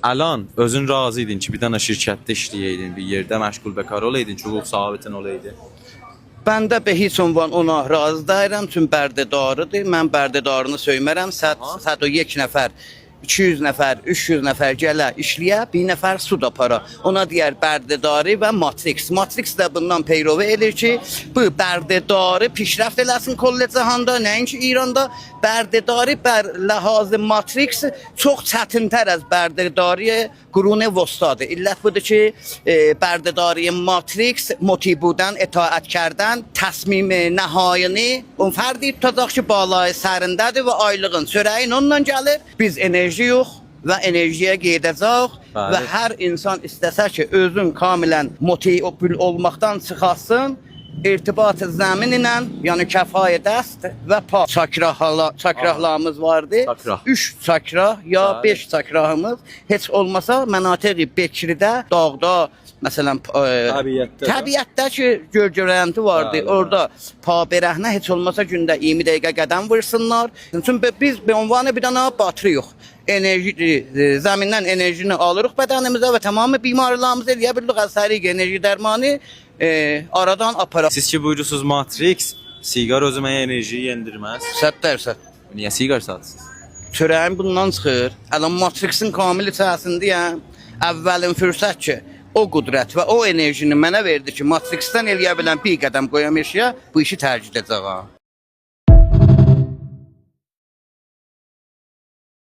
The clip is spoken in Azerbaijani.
Alan özün razı idin ki bir dənə şirkətdə işləyəydin, bir yerdə məşğul bəkar olaydın, çubuq sabitin olaydı. Bəndə be heç ünvan ona razı deyirəm, çünki bərdədarıdır. Mən bərdədarını söymərəm. 101 nəfər, 200 nəfər, 300 nəfər gələ işləyə, bir nəfər su da para. Ona deyər bərdədarı və Matrix. Matrix də bundan peyrovi edir ki, bu bərdədarı pişrəft eləsin kollə cahanda, nəinki İranda. Bərdədarı bər ləhazı Matrix çox çətintər az bərdədarı qurun vəstadır. İllət budur ki, bərdədarı Matrix motibudan, itaat kərdən, təsmim nəhayini on fərdi tutacaq ki, balay sərindədir və aylığın sürəyin ondan gəlir. Biz enerji yox və enerjiyə gedəcək və hər insan istəsə ki, özün kamilən motiv olmaqdan çıxasın, irtibat zəmin ilə, yəni kəfayə dəst və pa çakrahlarımız vardı. 3 çakrah ya 5 çakrahımız heç olmasa mənatiq Bekridə, dağda, məsələn, təbiətdə ki, görgörənti vardı. Orada pabərəhnə heç olmasa gündə 20 dəqiqə qədəm vursunlar. Çünki biz bir ünvanı bir dənə batırı yox. Zəmindən enerjini alırıq bədənimizə və tamamı bimarlarımızı eləyə bilirik. Əsərik enerji dərmanı aradan aparaq. Siz ki buyurursunuz Matrix, siqar özümə enerjiyi yendirməz. 100%. Niyə siqar satsınız? Çörəyim bundan çıxır. Ələn Matrixin kamil içərisindəyəm. Əvvəlin fürsət ki, o qudrət və o enerjini mənə verdi ki, Matrixdən eləyə bilən bir qədəm qoyam eşiyə, bu işi tərcih edəcəm.